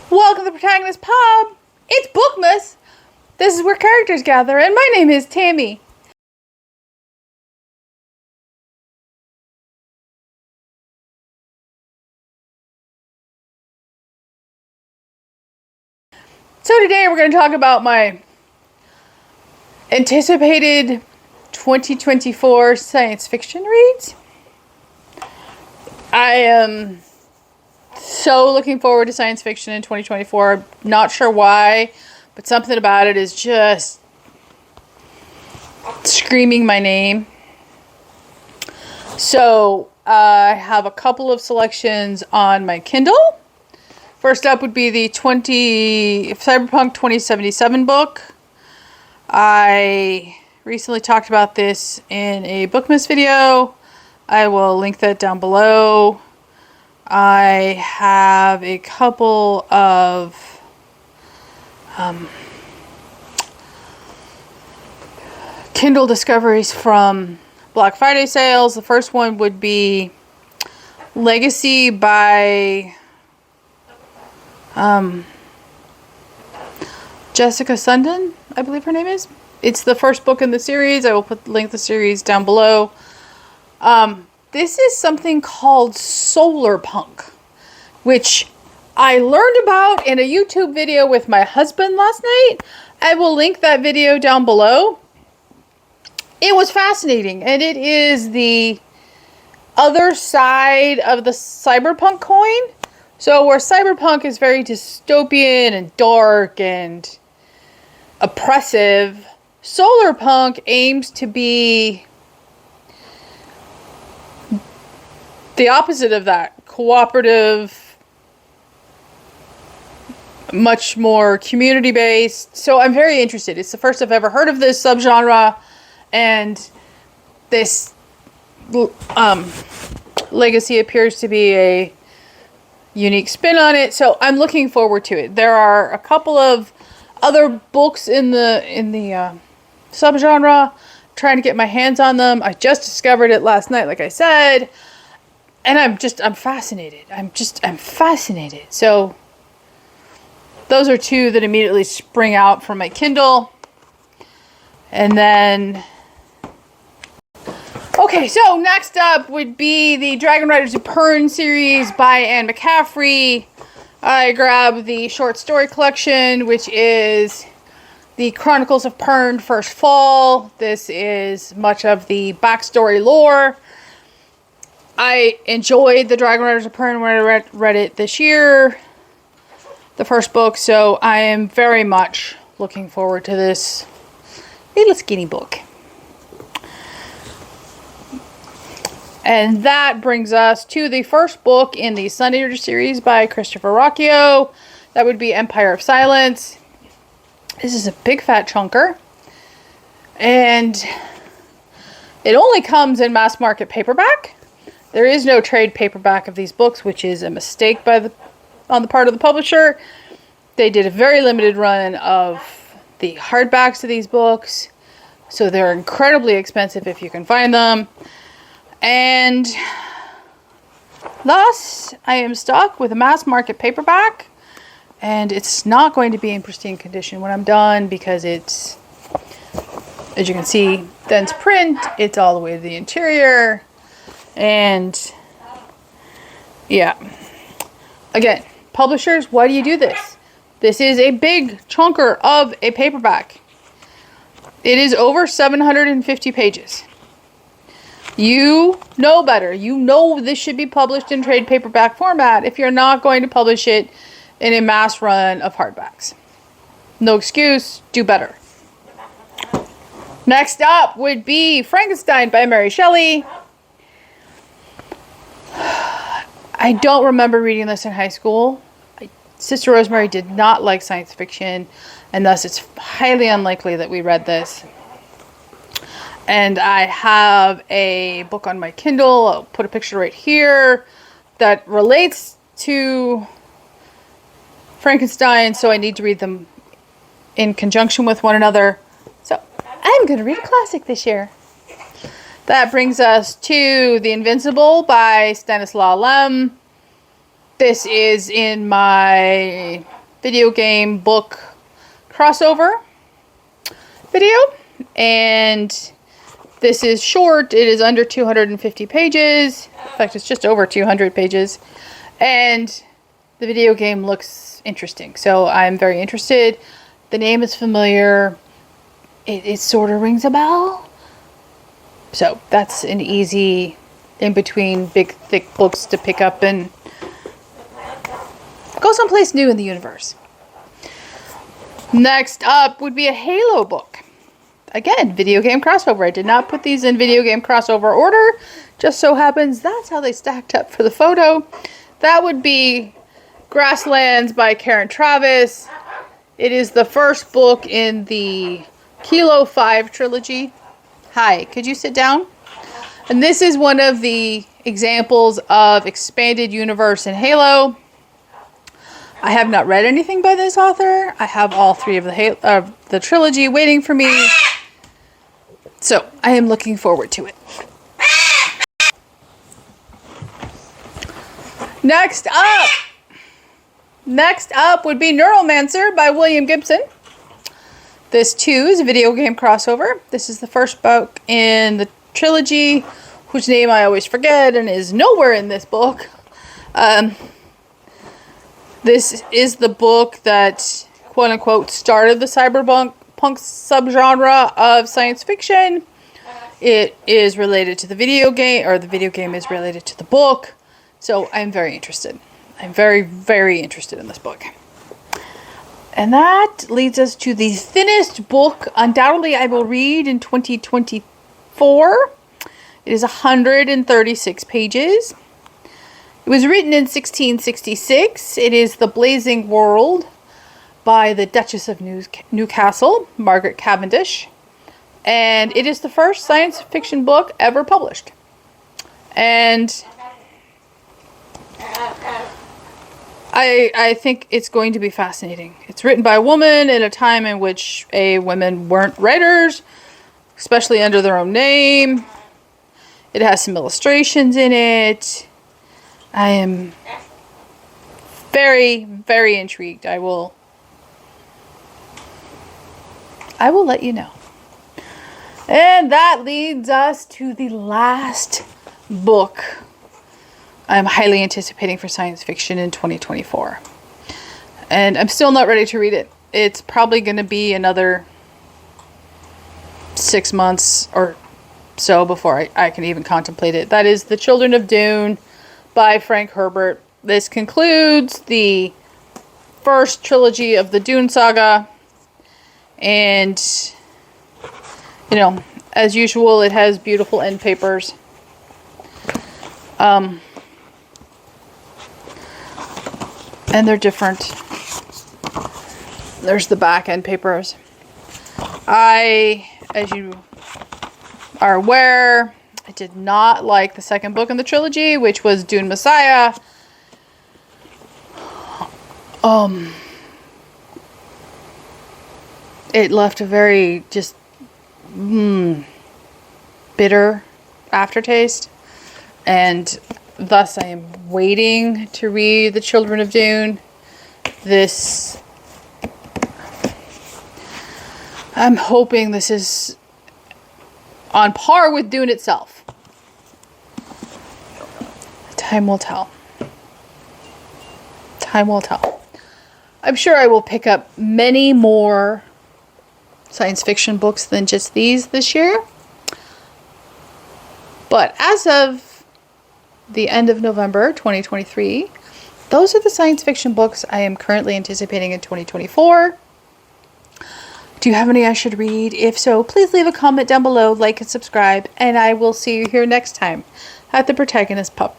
Welcome to the Protagonist Pub. It's Bookmas. This is where characters gather, and my name is Tammy. So today we're going to talk about my anticipated 2024 science fiction reads. I am so looking forward to science fiction in 2024. I'm not sure why, but something about it is just screaming my name. So I have a couple of selections on my Kindle. First up would be the Cyberpunk 2077 book. I recently talked about this in a Bookmas video. I will link that down below. I have a couple of Kindle discoveries from Black Friday sales. The first one would be Legacy by Jesikah Sundin, I believe her name is. It's the first book in the series. I will link the series down below. This is something called Cyberpunk, which I learned about in a YouTube video with my husband last night. I will link that video down below. It was fascinating, and it is the other side of the cyberpunk coin. So where cyberpunk is very dystopian and dark and oppressive, Cyberpunk aims to be the opposite of that. Cooperative, much more community-based. So I'm very interested. It's the first I've ever heard of this subgenre, and this Legacy appears to be a unique spin on it. So I'm looking forward to it. There are a couple of other books in the subgenre. Trying to get my hands on them. I just discovered it last night, like I said. And I'm fascinated. I'm fascinated. So those are two that immediately spring out from my Kindle. And then, okay, so next up would be the Dragon Riders of Pern series by McCaffrey. I grabbed the short story collection, which is the Chronicles of Pern First Fall. This is much of the backstory lore. I enjoyed the Dragon Riders of Pern when I read it this year, the first book, so I am very much looking forward to this little skinny book. And that brings us to the first book in the Sundin series by Christopher Ruocchio. That would be Empire of Silence. This is a big fat chunker, and it only comes in mass market paperback. There is no trade paperback of these books, which is a mistake on the part of the publisher. They did a very limited run of the hardbacks of these books, so they're incredibly expensive if you can find them. And thus, I am stuck with a mass market paperback, and it's not going to be in pristine condition when I'm done because it's, as you can see, dense print. It's all the way to the interior. And yeah, again, publishers, why do you do this? This is a big chunker of a paperback. It is over 750 pages. You know better. You know this should be published in trade paperback format if you're not going to publish it in a mass run of hardbacks. No excuse, do better. Next up would be Frankenstein by Mary Shelley. I don't remember reading this in high school. Sister Rosemary did not like science fiction, and thus it's highly unlikely that we read this. And I have a book on my Kindle, I'll put a picture right here, that relates to Frankenstein, so I need to read them in conjunction with one another. So I'm going to read a classic this year. That brings us to The Invincible by Stanislaw Lem. This is in my video game book crossover video, and this is short. It is under 250 pages. In fact, it's just over 200 pages, and the video game looks interesting, so I'm very interested. The name is familiar. It sort of rings a bell, so that's an easy in between big thick books to pick up and go someplace new in the universe. Next up would be a Halo book. Again, video game crossover. I did not put these in video game crossover order. Just so happens that's how they stacked up for the photo. That would be Grasslands by Karen Travis. It is the first book in the Kilo 5 trilogy. Hi, could you sit down? And this is one of the examples of expanded universe in Halo. I have not read anything by this author. I have all three of the trilogy waiting for me. So, I am looking forward to it. Next up would be Neuromancer by William Gibson. This too is a video game crossover. This is the first book in the trilogy, whose name I always forget and is nowhere in this book. This is the book that, quote unquote, started the cyberpunk subgenre of science fiction. It is related to the video game, or the video game is related to the book. So I'm very interested. I'm very, very interested in this book. And that leads us to the thinnest book undoubtedly I will read in 2024. It is 136 pages. It was written in 1666. It is The Blazing World by the Duchess of Newcastle, Margaret Cavendish. And it is the first science fiction book ever published. And I think it's going to be fascinating. It's written by a woman at a time in which women weren't writers, especially under their own name. It has some illustrations in it. I am very, very intrigued. I will let you know. And that leads us to the last book I'm highly anticipating for science fiction in 2024. And I'm still not ready to read it. It's probably going to be another 6 months or so before I can even contemplate it. That is The Children of Dune by Frank Herbert. This concludes the first trilogy of the Dune saga. And, as usual, it has beautiful end papers. And they're different. There's the back end papers. As you are aware, I did not like the second book in the trilogy, which was Dune Messiah. It left a very just bitter aftertaste, and thus I am waiting to read The Children of Dune. I'm hoping this is on par with Dune itself. Time will tell. Time will tell. I'm sure I will pick up many more science fiction books than just these this year. But as of the end of November 2023, those are the science fiction books I am currently anticipating in 2024. Do you have any I should read? If so, please leave a comment down below, like and subscribe, and I will see you here next time at the Protagonist Pub.